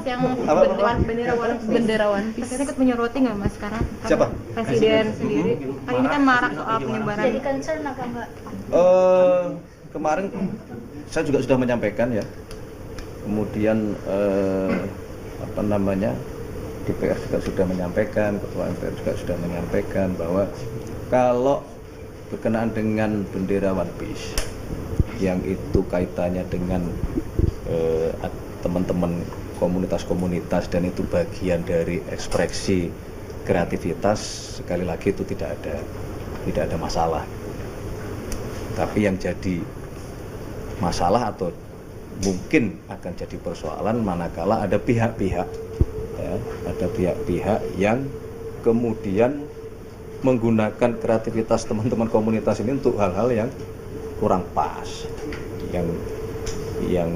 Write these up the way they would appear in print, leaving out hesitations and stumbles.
Mas yang bendera One Piece. Presiden ikut menyoroti nggak Mas sekarang? Siapa? Presiden sendiri. Kan ini kan marak soal penyebaran. Jadi concern apa enggak? Kemarin saya juga sudah menyampaikan ya. Kemudian DPR juga sudah menyampaikan, Ketua MPR juga sudah menyampaikan bahwa kalau berkenaan dengan bendera One Piece yang itu kaitannya dengan teman-teman komunitas-komunitas dan itu bagian dari ekspresi kreativitas, sekali lagi itu tidak ada masalah. Tapi yang jadi masalah atau mungkin akan jadi persoalan manakala ada pihak-pihak yang kemudian menggunakan kreativitas teman-teman komunitas ini untuk hal-hal yang kurang pas, yang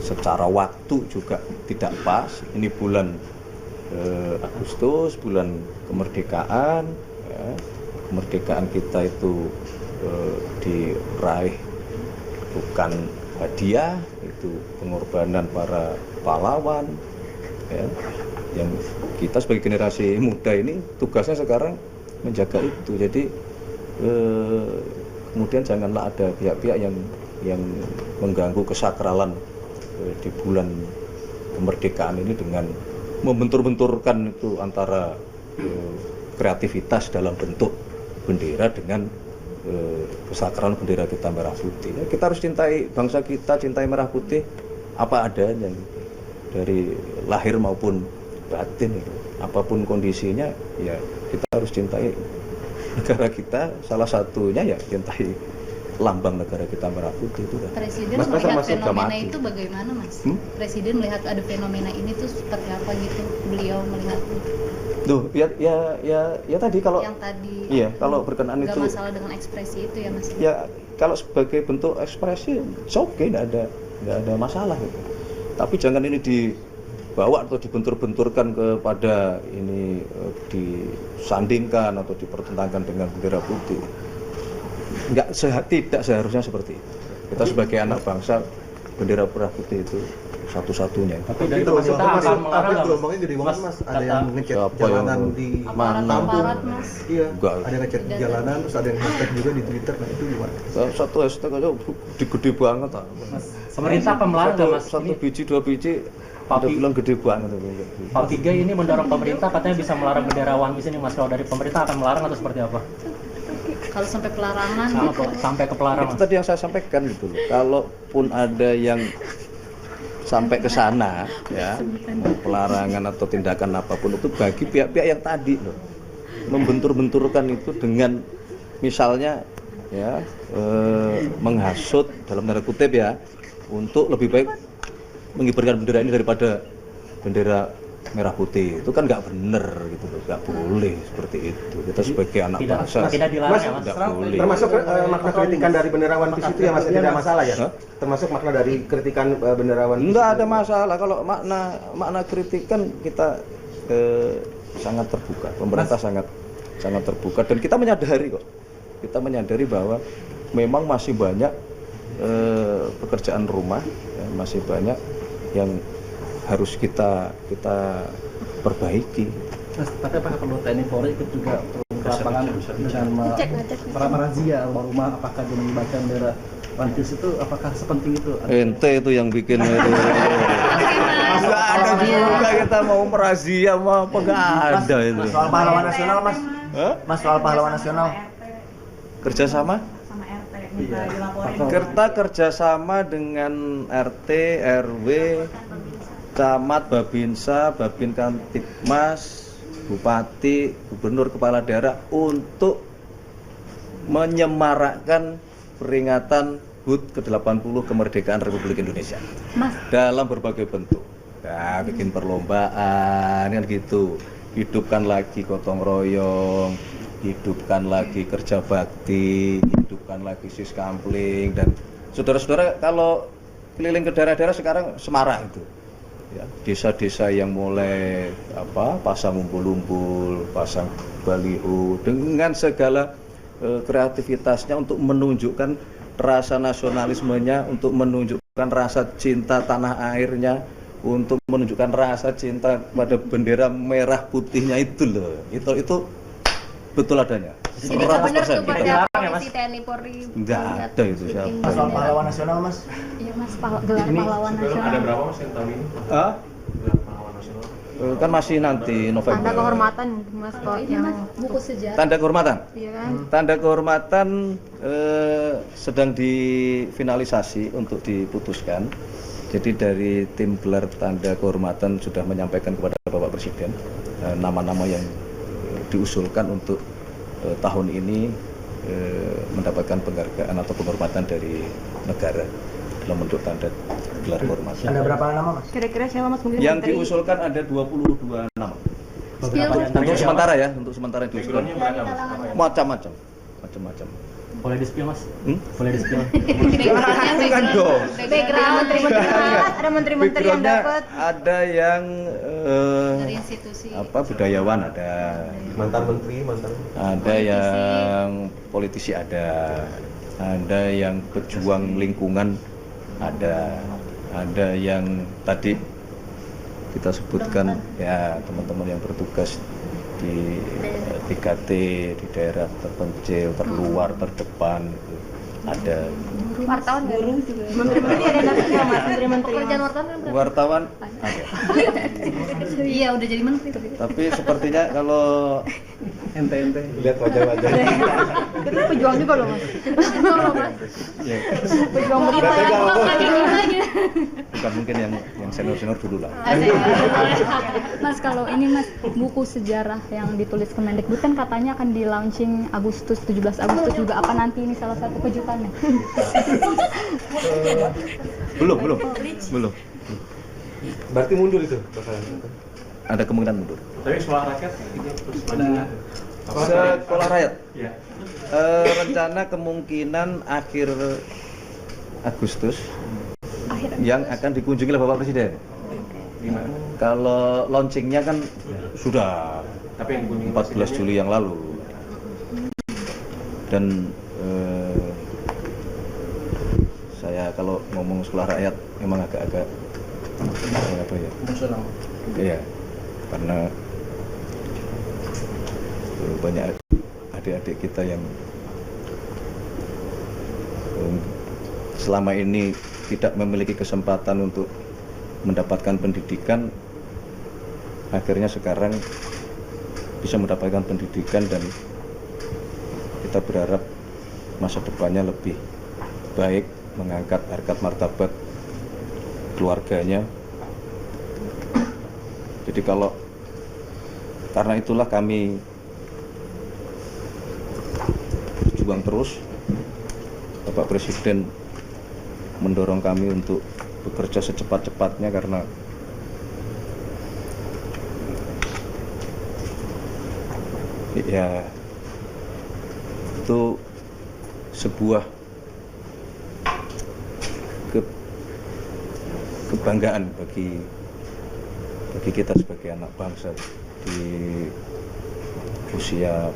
secara waktu juga tidak pas. Ini bulan Agustus, bulan kemerdekaan, ya. Kemerdekaan kita itu diraih bukan hadiah, itu pengorbanan para pahlawan, ya. Yang kita sebagai generasi muda ini tugasnya sekarang menjaga itu. Jadi kemudian janganlah ada pihak-pihak yang mengganggu kesakralan di bulan kemerdekaan ini dengan membentur-benturkan itu antara kreativitas dalam bentuk bendera dengan kesakralan bendera kita merah putih. Ya, kita harus cintai bangsa kita, cintai merah putih apa adanya dari lahir maupun batin itu. Apapun kondisinya ya kita harus cintai negara kita, salah satunya ya cintai lambang negara kita merah putih itu kan. Presiden melihat fenomena itu bagaimana Mas? Presiden melihat ada fenomena ini tuh seperti apa gitu beliau melihatnya? Tuh, ya tadi kalau yang tadi iya, kalau berkenaan itu nggak masalah dengan ekspresi itu ya Mas? Ya, kalau sebagai bentuk ekspresi oke, nggak ada masalah gitu. Tapi jangan ini dibawa atau dibentur-benturkan kepada ini disandingkan atau dipertentangkan dengan bendera putih. Tidak seharusnya seperti itu. Kita sebagai anak bangsa, bendera merah putih itu satu-satunya. Tapi dari pemerintah akan melarang gelombangnya gede banget Mas. Ada yang ngecat jalanan di aparat Mas. Iya. Ada ngecat di jalanan, terus ada yang hashtag juga di Twitter. Nah itu gimana? Satu hashtag aja gede banget. Mas, pemerintah akan melarang nggak Mas? Satu biji, dua biji, ada bilang gede banget. Pak Tiga ini mendorong pemerintah katanya bisa melarang bendera One Piece ini Mas. Kalau dari pemerintah akan melarang atau seperti apa? Kalau sampai pelarangan sampai ke pelarangan. Itu tadi yang saya sampaikan gitu loh. Kalaupun ada yang sampai ke sana ya, pelarangan atau tindakan apapun itu bagi pihak-pihak yang tadi loh, membentur-benturkan itu dengan misalnya ya menghasut dalam tanda kutip ya, untuk lebih baik mengibarkan bendera ini daripada bendera merah putih, itu kan nggak bener gitu loh, nggak boleh seperti itu. Kita sebagai anak bangsa tidak dilarang ya Mas. Nggak boleh. Termasuk makna kritikan dari bendera One Piece itu ya Mas, tidak masalah ya? Termasuk makna dari kritikan bendera One Piece. Nggak ada masalah kalau makna kritikan kita sangat terbuka. Pemerintah sangat terbuka dan kita menyadari kok. Kita menyadari bahwa memang masih banyak pekerjaan rumah, ya, masih banyak yang harus kita perbaiki. Mas, tapi apakah perlu TNI Polri ikut juga ke lapangan dengan merazia rumah, apakah dengan membaca bendera One Piece itu apakah sepenting itu? Ente itu yang bikin itu. Nggak ada juga kita mau merazia mau apa, nggak ada itu. Mas, soal pahlawan nasional Mas. Mas, soal pahlawan nasional. Kerjasama? Sama RT minta dilaporin. Kita kerjasama dengan RT, RW, Camat, Babinsa, Babin Kamtibmas, Bupati, Gubernur, Kepala Daerah untuk menyemarakkan peringatan HUT ke-80 kemerdekaan Republik Indonesia. Mas, dalam berbagai bentuk. Ya, bikin perlombaan kan gitu. Hidupkan lagi gotong royong, hidupkan lagi kerja bakti, hidupkan lagi siskampling, dan saudara-saudara kalau keliling ke daerah-daerah sekarang semarak itu. Ya, desa-desa yang mulai pasang umbul-umbul, pasang baliho dengan segala kreativitasnya untuk menunjukkan rasa nasionalismenya, untuk menunjukkan rasa cinta tanah airnya, untuk menunjukkan rasa cinta pada bendera merah putihnya itu loh. Itu betul adanya. Jadi nggak benar tuh 100%. pada Dilarang ya, Mas? polisi TNI Polri. Nggak ada itu siapa. Soal pahlawan nasional Mas. Iya Mas, gelar pahlawan nasional. Ada berapa Mas yang tahun ini? Ah? Gelar pahlawan nasional. Kan masih nanti November. Tanda kehormatan Mas kok Ini Mas, buku sejarah. Tanda kehormatan. Iya kan? Tanda kehormatan sedang difinalisasi untuk diputuskan. Jadi dari tim gelar tanda kehormatan sudah menyampaikan kepada Bapak Presiden nama-nama yang diusulkan untuk tahun ini mendapatkan penghargaan atau penghormatan dari negara dalam bentuk tanda gelar kehormatan. Ada berapa nama Mas? Kira-kira siapa Mas mungkin Yang menteri? diusulkan ada 22 nama. Beberapa di antaranya Untuk siapa? sementara ya, untuk sementara yang diusulkan. Backgroundnya beragam. Apa ya? Macam-macam. Boleh di-spill Mas? Hmm? Boleh di-spill. Bukan dong. Background ada menteri-menteri yang Backgroundnya dapat. ada yang Dari institusi. budayawan ada, Mantan menteri, ada yang politisi ada yang pejuang lingkungan ada yang tadi kita sebutkan ya teman-teman yang bertugas di 3T di daerah terpencil, terluar, terdepan gitu. Ada Wartawan guru juga. Menteri-menteri ada nasibnya Mas, menteri-menteri. Pekerjaan wartawan kan berapa? wartawan ada. Iya, udah jadi menteri. Tapi sepertinya kalau ente lihat wajah-wajah. Itu pejuang juga loh Mas. Pejuang loh Mas. ya, Pejuang berita Berarti ya. kalau- bukan mungkin yang senior dulu lah. Mas, kalau ini Mas, buku sejarah yang ditulis Kemendikbud kan katanya akan di launching 17 Agustus juga. Apa nanti ini salah satu kejutannya? Belum. Berarti mundur itu bakalan. Ada kemungkinan mundur. Tapi sekolah rakyat ini terus lanjutnya. Sekolah rakyat. Iya. Rencana kemungkinan akhir Agustus yang akan dikunjungi oleh Bapak Presiden. Gimana? Kalau launchingnya kan sudah Tapi yang dikunjungi 14 Juli yang lalu. Dan saya kalau ngomong sekolah rakyat memang agak-agak apa ya? Emosional. Iya, karena banyak adik-adik kita yang selama ini tidak memiliki kesempatan untuk mendapatkan pendidikan, akhirnya sekarang bisa mendapatkan pendidikan dan kita berharap masa depannya lebih baik, mengangkat harkat martabat keluarganya. Jadi karena itulah kami berjuang terus. Bapak Presiden mendorong kami untuk bekerja secepat-cepatnya karena ya itu sebuah kebanggaan bagi kita sebagai anak bangsa di usia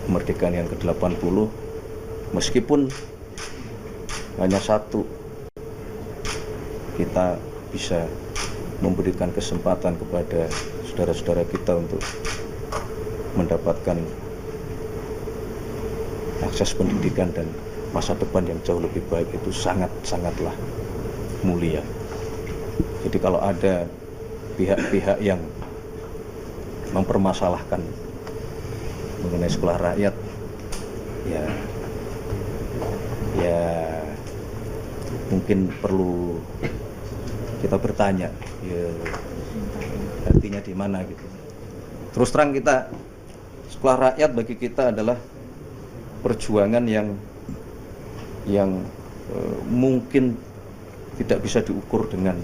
kemerdekaan yang ke-80, meskipun hanya satu, kita bisa memberikan kesempatan kepada saudara-saudara kita untuk mendapatkan akses pendidikan dan masa depan yang jauh lebih baik, itu sangatlah mulia. Jadi kalau ada pihak-pihak yang mempermasalahkan mengenai sekolah rakyat, ya mungkin perlu kita bertanya, ya artinya di mana gitu. Terus terang kita, sekolah rakyat bagi kita adalah perjuangan yang mungkin tidak bisa diukur dengan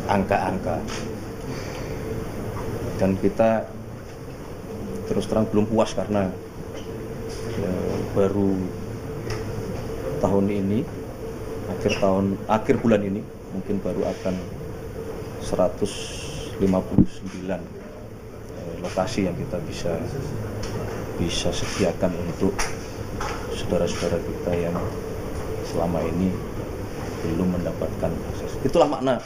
angka-angka, dan kita terus terang belum puas karena baru tahun ini, akhir bulan ini mungkin baru akan 159 lokasi yang kita bisa sediakan untuk saudara-saudara kita yang selama ini belum mendapatkan akses. Itulah makna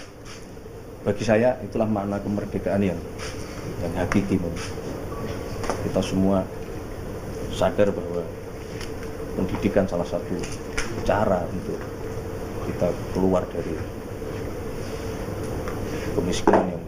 bagi saya itulah makna kemerdekaan yang hakiki. Kita semua sadar bahwa pendidikan salah satu cara untuk kita keluar dari kemiskinan yang